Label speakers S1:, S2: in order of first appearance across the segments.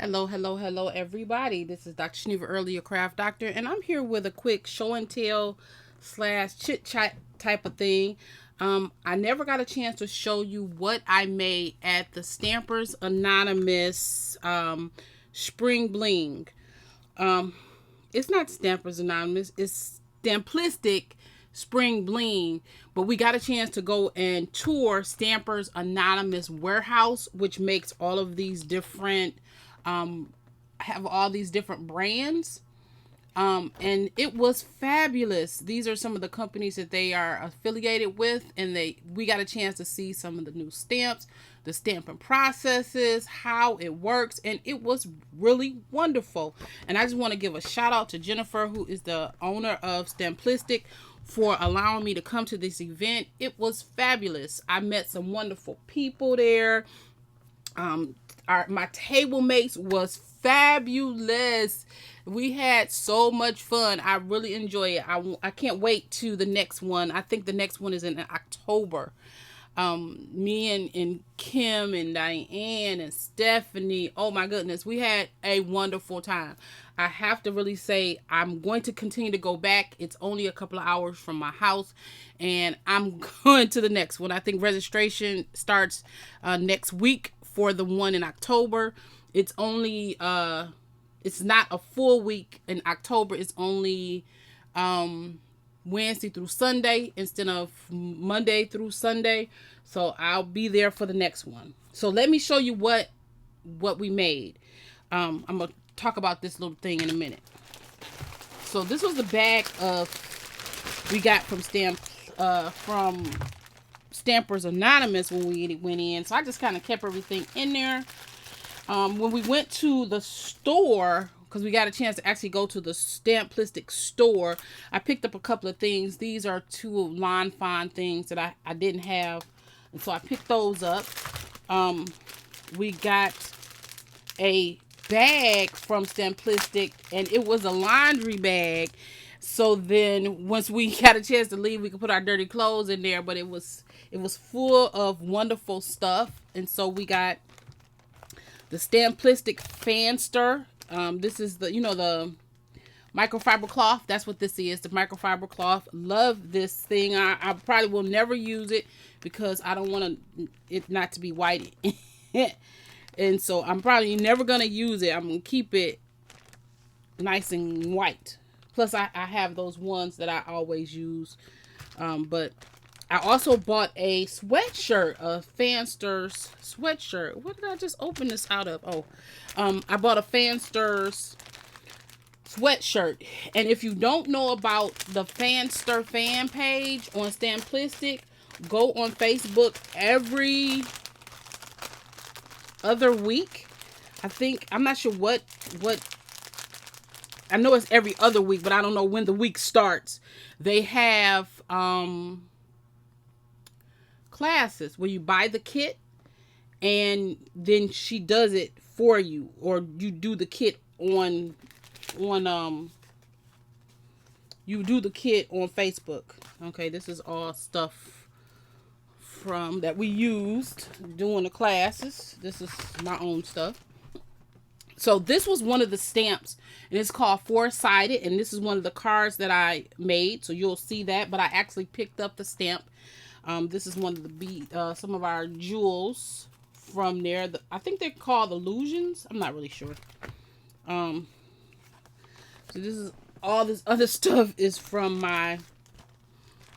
S1: Hello, everybody. This is Dr. Shaniva Early, your craft doctor, and I'm here with a quick show and tell slash chit chat type of thing. I never got a chance to show you what I made at the Stampers Anonymous Spring Bling. Um, it's not Stampers Anonymous, it's Stamplistic Spring Bling. But we got a chance to go and tour Stampers Anonymous warehouse, which makes all of these different have all these different brands. And it was fabulous. These are some of the companies that they are affiliated with, and we got a chance to see some of the new stamps, the stamping processes, how it works, and it was really wonderful. And I just want to give a shout out to Jennifer, who is the owner of Stamplistic, for allowing me to come to this event. It was fabulous. I met some wonderful people there. My table mates was fabulous. We had so much fun. I really enjoy it. I can't wait to the next one. I think the next one is in October. Me and Kim and Diane and Stephanie, oh my goodness, we had a wonderful time. I have to really say I'm going to continue to go back. It's only a couple of hours from my house, and I'm going to the next one. I think registration starts next week for the one in October. It's only it's not a full week in October. It's only Wednesday through Sunday instead of Monday through Sunday. So I'll be there for the next one. So let me show you what we made. I'm gonna talk about this little thing in a minute. So this was the bag we got from Stampers Anonymous when we went in. So I just kind of kept everything in there. When we went to the store, because we got a chance to actually go to the Stamplistic store, I picked up a couple of things. These are two of Lawn Fawn things that I didn't have, and so I picked those up. We got a bag from Stamplistic, and it was a laundry bag. So then once we got a chance to leave, we could put our dirty clothes in there, but it was full of wonderful stuff. And so we got the Stamplistic fan stir. This is the microfiber cloth. That's what this is, the microfiber cloth. Love this thing. I probably will never use it because I don't want it not to be white. And so I'm probably never going to use it. I'm going to keep it nice and white. Plus, I have those ones that I always use. But I also bought a sweatshirt, a Fansters sweatshirt. What did I just open this out of? Oh, I bought a Fansters sweatshirt. And if you don't know about the Fanster fan page on Stamplistic, go on Facebook every other week. I'm not sure what I know it's every other week, but I don't know when the week starts. They have classes where you buy the kit and then she does it for you, or you do the kit on Facebook. Okay, this is all stuff from that we used doing the classes. This is my own stuff. So this was one of the stamps, and it's called Four-Sided, and this is one of the cards that I made, so you'll see that, but I actually picked up the stamp. This is one of the some of our jewels from there. I think they're called illusions. I'm not really sure. So this is all this other stuff is from my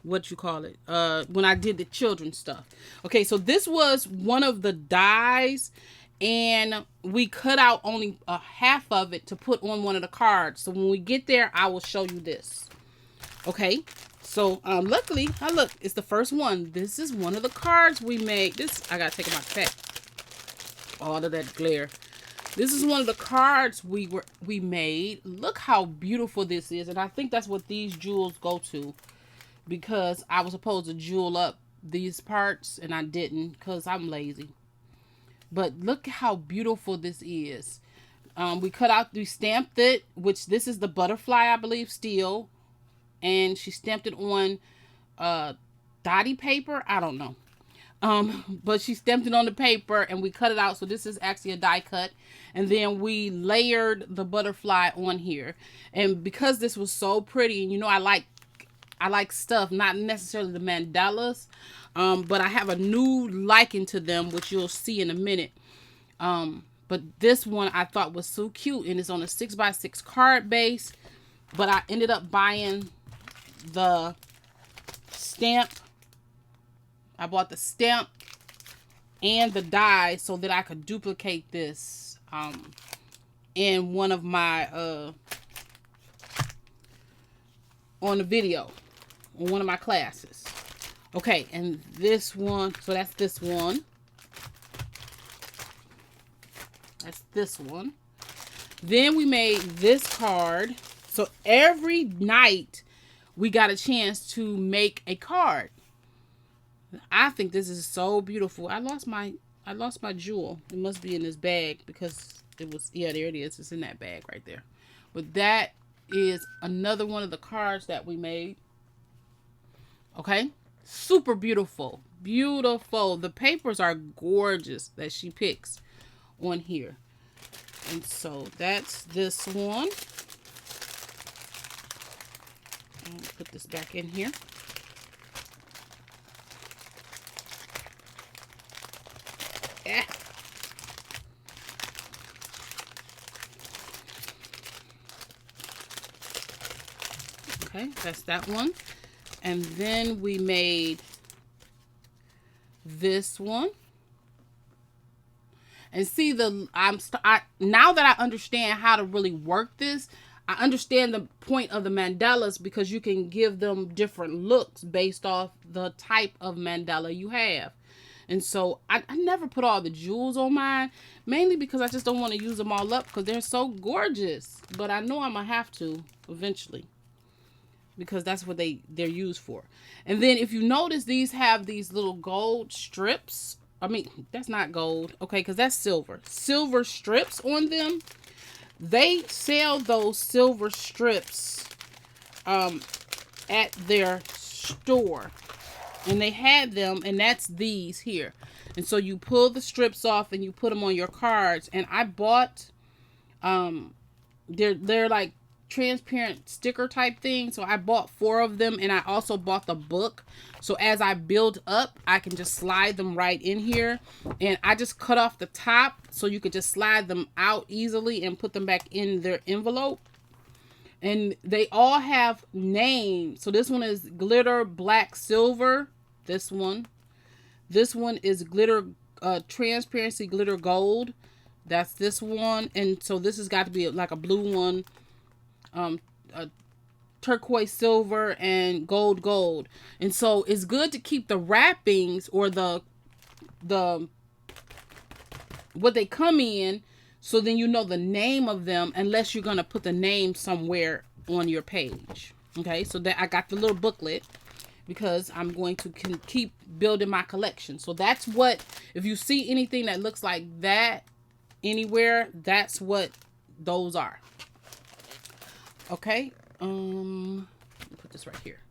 S1: when I did the children's stuff. Okay, so this was one of the dies, and we cut out only a half of it to put on one of the cards. So when we get there, I will show you this. Okay, so luckily, look, it's the first one. This is one of the cards we made. I gotta take it out the pack. All of that glare. This is one of the cards we made. Look how beautiful this is, and I think that's what these jewels go to, because I was supposed to jewel up these parts and I didn't because I'm lazy. But look how beautiful this is. We stamped it, which this is the butterfly, I believe, steel. And she stamped it on dotty paper. I don't know. But she stamped it on the paper and we cut it out. So this is actually a die cut. And then we layered the butterfly on here. And because this was so pretty, and you know I like stuff, not necessarily the mandalas, but I have a new liking to them, which you'll see in a minute. But this one I thought was so cute, and it's on a 6x6 card base. But I ended up buying the stamp. I bought the stamp and the die so that I could duplicate this in one of my on the video, on one of my classes. Okay, and this one, so that's this one. That's this one. Then we made this card. So every night we got a chance to make a card. I think this is so beautiful. I lost my jewel. It must be in this bag because it was, yeah, there it is. It's in that bag right there. But that is another one of the cards that we made. Okay? Super beautiful. Beautiful. The papers are gorgeous that she picks on here. And so that's this one. I'll put this back in here. Yeah. Okay, that's that one. And then we made this one. And see, now that I understand how to really work this, I understand the point of the mandalas, because you can give them different looks based off the type of mandala you have. And so I never put all the jewels on mine, mainly because I just don't want to use them all up because they're so gorgeous. But I know I'm going to have to eventually, because that's what they're used for. And then if you notice, these have these little gold strips. I mean, that's not gold. Okay, because that's silver. Silver strips on them. They sell those silver strips at their store. And they had them, and that's these here. And so you pull the strips off and you put them on your cards. And I bought, they're like transparent sticker type thing. So I bought 4 of them, and I also bought the book. So as I build up, I can just slide them right in here. And I just cut off the top so you could just slide them out easily and put them back in their envelope. And they all have names. So this one is glitter black silver. This one is glitter transparency glitter gold. That's this one. And so this has got to be like a blue one, a turquoise silver, and gold. And so it's good to keep the wrappings or the what they come in, so then you know the name of them, unless you're going to put the name somewhere on your page. Okay, so that I got the little booklet because I'm going to keep building my collection. So that's what, if you see anything that looks like that anywhere, that's what those are. Okay, let me put this right here.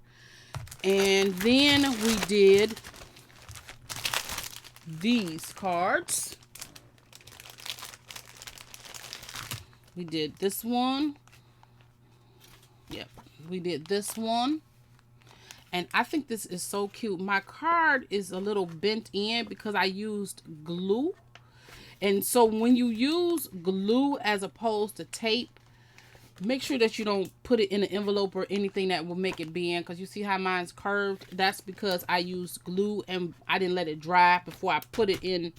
S1: And then we did these cards. We did this one. Yep, we did this one. And I think this is so cute. My card is a little bent in because I used glue. And so when you use glue as opposed to tape, make sure that you don't put it in an envelope or anything that will make it bend, because you see how mine's curved? That's because I used glue and I didn't let it dry before I put it in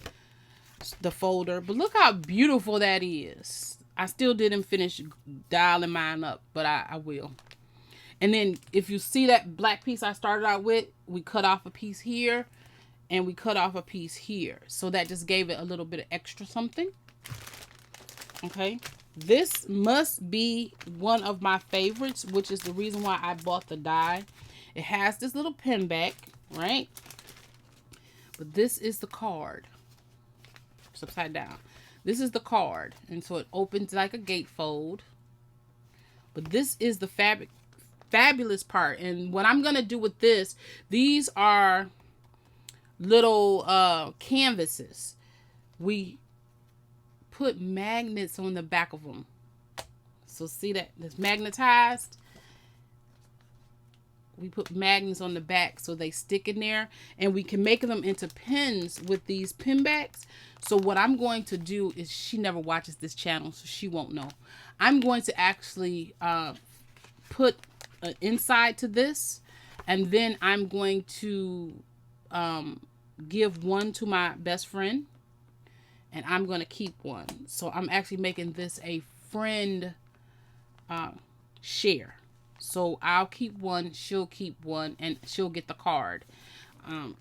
S1: the folder. But look how beautiful that is. I still didn't finish dialing mine up, but I will. And then if you see that black piece I started out with, we cut off a piece here and we cut off a piece here. So that just gave it a little bit of extra something. Okay. This must be one of my favorites, which is the reason why I bought the die. It has this little pen back, right? But this is the card. It's upside down. This is the card. And so it opens like a gatefold. But this is the fabulous part. And what I'm going to do with this, these are little canvases. We put magnets on the back of them. So see that it's magnetized. We put magnets on the back so they stick in there, and we can make them into pins with these pin backs. So what I'm going to do is, she never watches this channel, so she won't know. I'm going to actually put an inside to this, and then I'm going to give one to my best friend, and I'm going to keep one. So I'm actually making this a friend share. So I'll keep one, she'll keep one, and she'll get the card.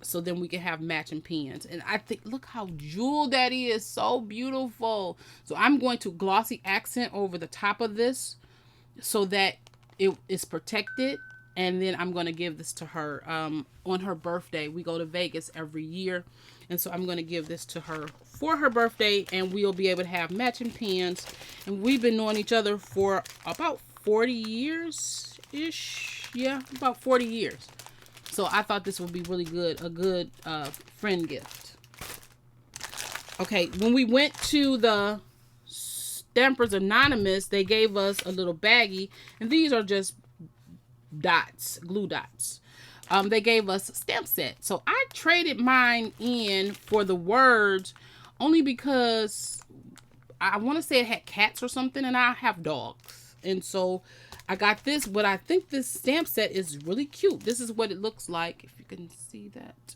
S1: So then we can have matching pins. And I think, look how jeweled that is. So beautiful. So I'm going to glossy accent over the top of this so that it is protected. And then I'm going to give this to her on her birthday. We go to Vegas every year. And so I'm going to give this to her for her birthday. And we'll be able to have matching pins. And we've been knowing each other for about 40 years-ish. Yeah, about 40 years. So I thought this would be really good. A good friend gift. Okay, when we went to the Stampers Anonymous, they gave us a little baggie. And these are just dots, glue dots. They gave us a stamp set. So I traded mine in for the words only because I want to say it had cats or something, and I have dogs. And so I got this, but I think this stamp set is really cute. This is what it looks like, if you can see that.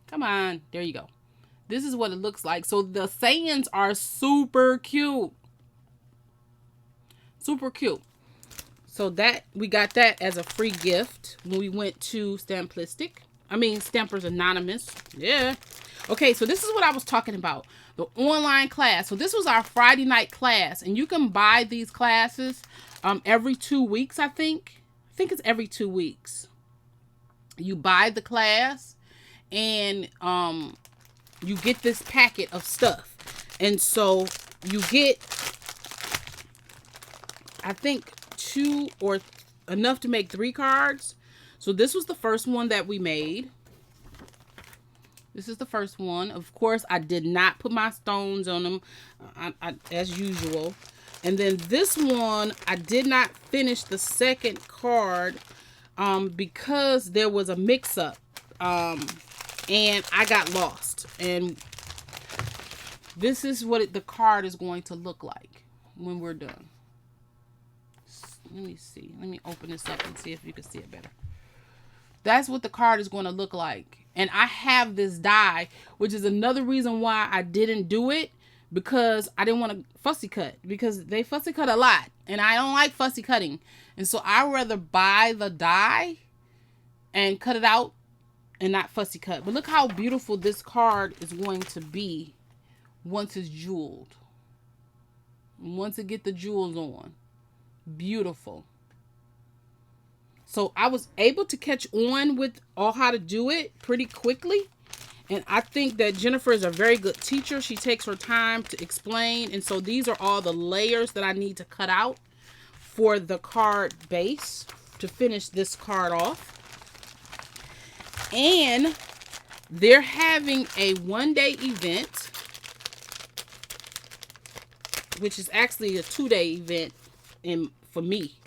S1: Come on, there you go. This is what it looks like. So the sayings are super cute. Super cute. So that, we got that as a free gift when we went to Stamplistic. I mean, Stampers Anonymous. Yeah. Okay, so this is what I was talking about. The online class. So this was our Friday night class. And you can buy these classes every 2 weeks, I think. I think it's every 2 weeks. You buy the class and you get this packet of stuff. And so you get, I think, 2 or enough to make 3 cards. So this was the first one that we made. This is the first one. Of course, I did not put my stones on them as usual. And then this one, I did not finish the second card because there was a mix-up. And I got lost. And this is what the card is going to look like when we're done. Let me see. Let me open this up and see if you can see it better. That's what the card is going to look like. And I have this die, which is another reason why I didn't do it, because I didn't want to fussy cut, because they fussy cut a lot and I don't like fussy cutting. And so I'd rather buy the die and cut it out and not fussy cut. But look how beautiful this card is going to be once it's jeweled. Once it get the jewels on. Beautiful. So I was able to catch on with all how to do it pretty quickly. And I think that Jennifer is a very good teacher. She takes her time to explain. And so these are all the layers that I need to cut out for the card base to finish this card off. And they're having a one-day event, which is actually a 2-day event for me.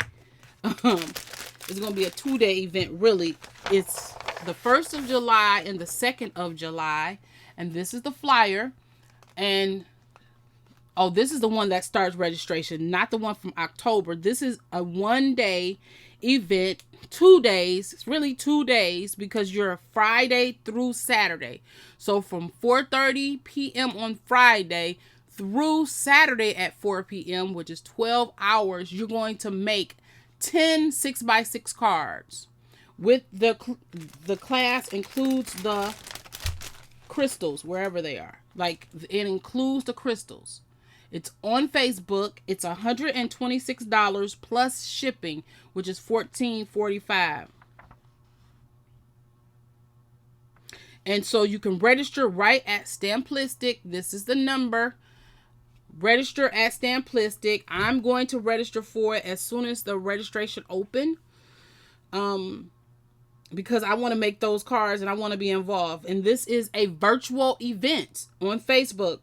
S1: It's going to be a 2-day event, really. It's the 1st of July and the 2nd of July. And this is the flyer. And, oh, this is the one that starts registration, not the one from October. This is a 1-day event, 2 days. It's really 2 days because you're Friday through Saturday. So from 4:30 p.m. on Friday through Saturday at 4 p.m., which is 12 hours, you're going to make 10 6x6 cards. With the class includes the crystals wherever they are. Like, it includes the crystals. It's on Facebook. It's $126 plus shipping, which is $14.45. And so you can register right at Stamplistic. This is the number. Register at Stamplistic. I'm going to register for it as soon as the registration open. because I want to make those cards and I want to be involved. And this is a virtual event on Facebook.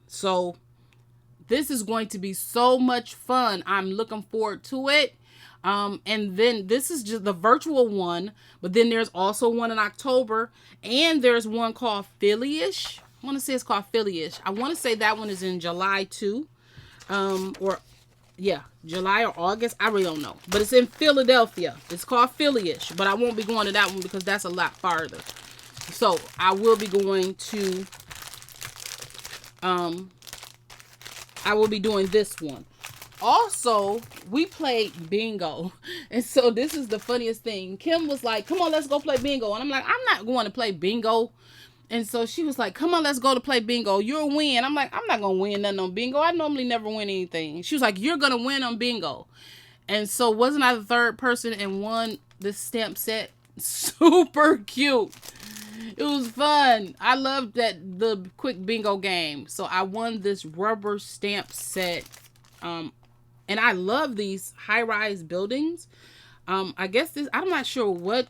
S1: So this is going to be so much fun. I'm looking forward to it. And then this is just the virtual one, but then there's also one in October, and there's one called Philly-ish. I want to say it's called Philly-ish. I want to say that one is in July too. Or yeah, July or August. I really don't know. But it's in Philadelphia. It's called Philly-ish, but I won't be going to that one because that's a lot farther. So I will be going to, I will be doing this one. Also, we played bingo. And so this is the funniest thing. Kim was like, come on, let's go play bingo. And I'm like, I'm not going to play bingo. And so she was like, come on, let's go to play bingo. You'll win. I'm like, I'm not going to win nothing on bingo. I normally never win anything. She was like, you're going to win on bingo. And so wasn't I the third person and won this stamp set? Super cute. It was fun. I loved the quick bingo game. So I won this rubber stamp set. And I love these high-rise buildings. I guess this, I'm not sure what,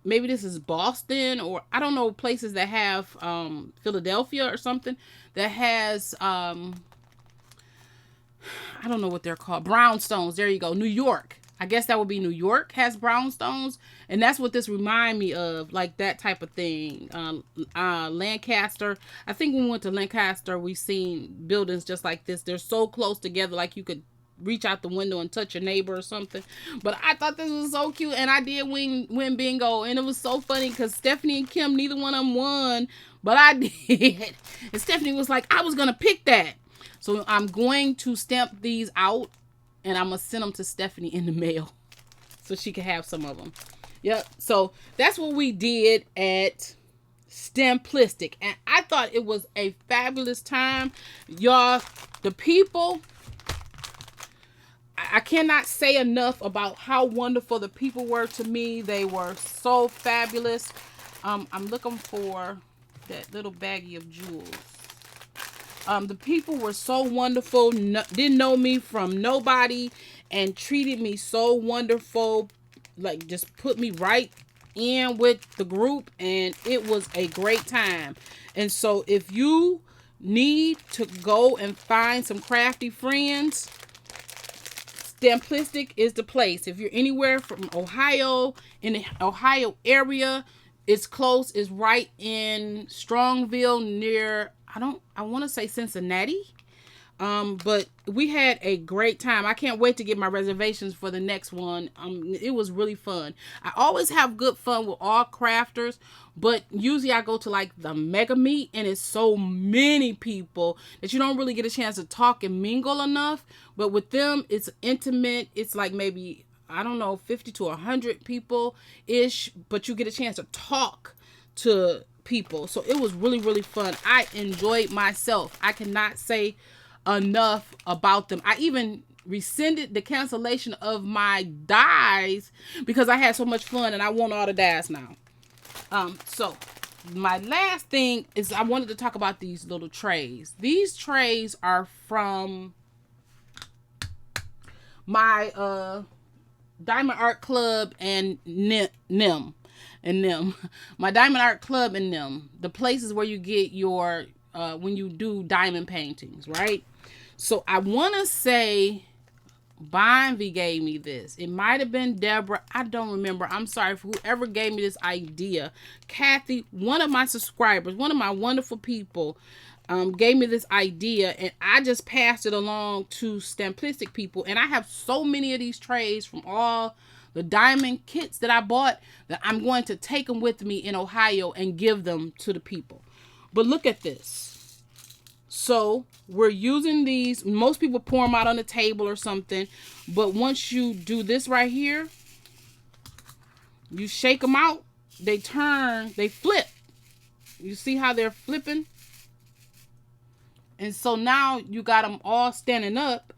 S1: maybe this is Boston, or I don't know, places that have Philadelphia or something that has, I don't know what they're called. Brownstones. There you go. New York. I guess that would be New York has brownstones. And that's what this remind me of, like that type of thing. Lancaster. I think when we went to Lancaster, we seen buildings just like this. They're so close together, like you could reach out the window and touch your neighbor or something. But I thought this was so cute, and I did win bingo, and it was so funny because Stephanie and Kim, neither one of them won, but I did. And Stephanie was like, I was gonna pick that. So I'm going to stamp these out, and I'm gonna send them to Stephanie in the mail so she can have some of them. Yep. So that's what we did at Stamplistic, and I thought it was a fabulous time, y'all. The people, I cannot say enough about how wonderful the people were to me. They were so fabulous. I'm looking for that little baggie of jewels. The people were so wonderful. Didn't know me from nobody and treated me so wonderful. Like, just put me right in with the group, and it was a great time. And so if you need to go and find some crafty friends, Stamplistic is the place. If you're anywhere from Ohio, in the Ohio area, it's close. It's right in Strongville near, I want to say Cincinnati. But we had a great time. I can't wait to get my reservations for the next one. It was really fun. I always have good fun with all crafters, but usually I go to like the mega meet, and it's so many people that you don't really get a chance to talk and mingle enough. But with them, it's intimate. It's like maybe, I don't know, 50 to 100 people ish, but you get a chance to talk to people. So it was really, really fun. I enjoyed myself. I cannot say enough about them. I even rescinded the cancellation of my dies because I had so much fun and I want all the dies now. So my last thing is I wanted to talk about these little trays. These trays are from my Diamond Art Club and NIM. My Diamond Art Club and NIM. The places where you get your when you do diamond paintings, right? So I want to say Bonvi gave me this. It might have been Deborah. I don't remember. I'm sorry for whoever gave me this idea. Kathy, one of my subscribers, one of my wonderful people, gave me this idea, and I just passed it along to Stamplistic people. And I have so many of these trays from all the diamond kits that I bought that I'm going to take them with me in Ohio and give them to the people. But look at this. So we're using these. Most people pour them out on the table or something. But once you do this right here, you shake them out. They turn, they flip. You see how they're flipping? And so now you got them all standing up.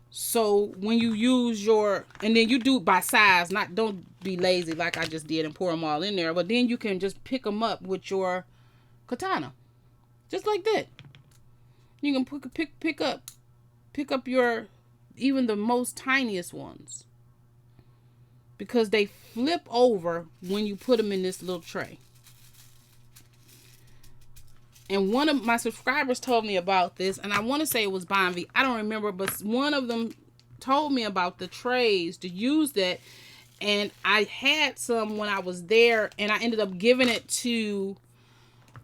S1: So when you use your, and then you do it by size, don't be lazy like I just did and pour them all in there. But then you can just pick them up with your katana. Just like that. You can pick up your, even the most tiniest ones. because they flip over when you put them in this little tray. And one of my subscribers told me about this, and I want to say it was Bonvi. I don't remember, but one of them told me about the trays to use that. And I had some when I was there, and I ended up giving it to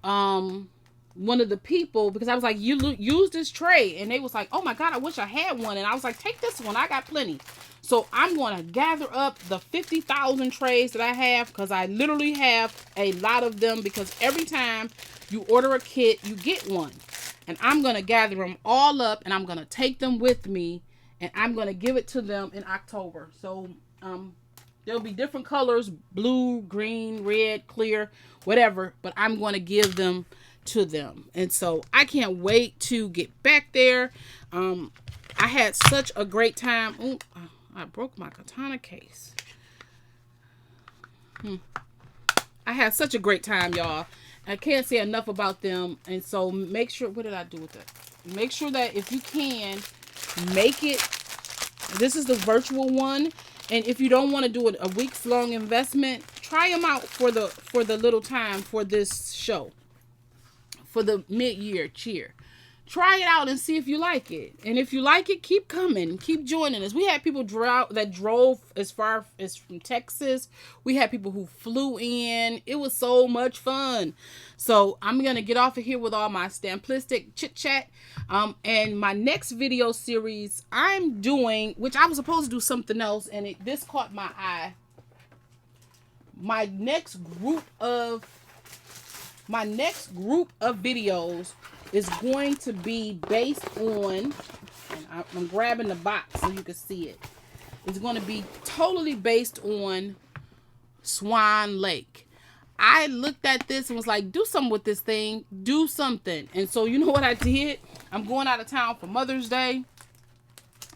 S1: one of the people, because I was like, you use this tray, and they was like, oh my God, I wish I had one. And I was like, take this one, I got plenty. So I'm going to gather up the 50,000 trays that I have, because I literally have a lot of them, because every time you order a kit, you get one. And I'm going to gather them all up, and I'm going to take them with me, and I'm going to give it to them in October. So there'll be different colors: blue, green, red, clear, whatever, but I'm going to give them to them. And so I can't wait to get back there. I had such a great time. Ooh, I broke my katana case. I had such a great time, y'all. I can't say enough about them. And so make sure, what did I do with it? Make sure that if you can, make it. This is the virtual one. And if you don't want to do it a week's long investment, try them out for the little time for this show, for the mid-year cheer. Try it out and see if you like it. And if you like it, keep coming. Keep joining us. We had people that drove as far as from Texas. We had people who flew in. It was so much fun. So I'm going to get off of here with all my Stamplistic chit-chat. And my next video series I'm doing, which I was supposed to do something else, and this caught my eye. My next group of videos is going to be based on, and I'm grabbing the box so you can see it. It's going to be totally based on Swan Lake. I looked at this and was like, do something with this thing. Do something. And so you know what I did? I'm going out of town for Mother's Day.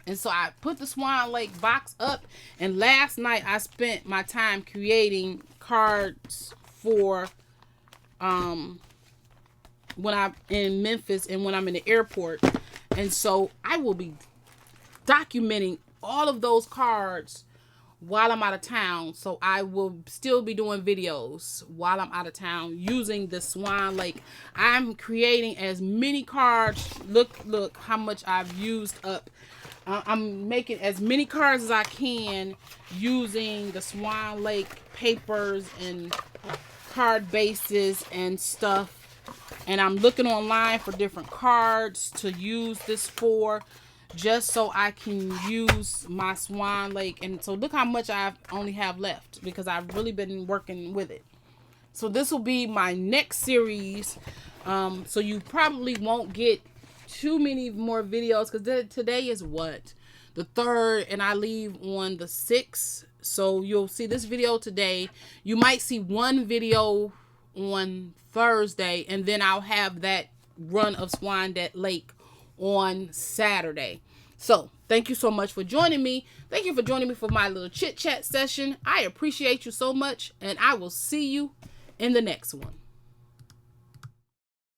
S1: And so I put the Swan Lake box up. And last night I spent my time creating cards for when I'm in Memphis and when I'm in the airport. And so I will be documenting all of those cards while I'm out of town. So I will still be doing videos while I'm out of town using the Swan Lake. I'm creating as many cards. Look how much I've used up. I'm making as many cards as I can using the Swan Lake papers and card bases and stuff. And I'm looking online for different cards to use this for, just so I can use my Swan Lake. And so look how much I only have left, because I've really been working with it. So this will be my next series. So you probably won't get too many more videos, because today is what? The 3rd, and I leave on the 6th. So you'll see this video today. You might see one video on Thursday, and then I'll have that run of Swan Lake on Saturday. So thank you so much for joining me. Thank you for joining me for my little chit chat session. I appreciate you so much, and I will see you in the next one.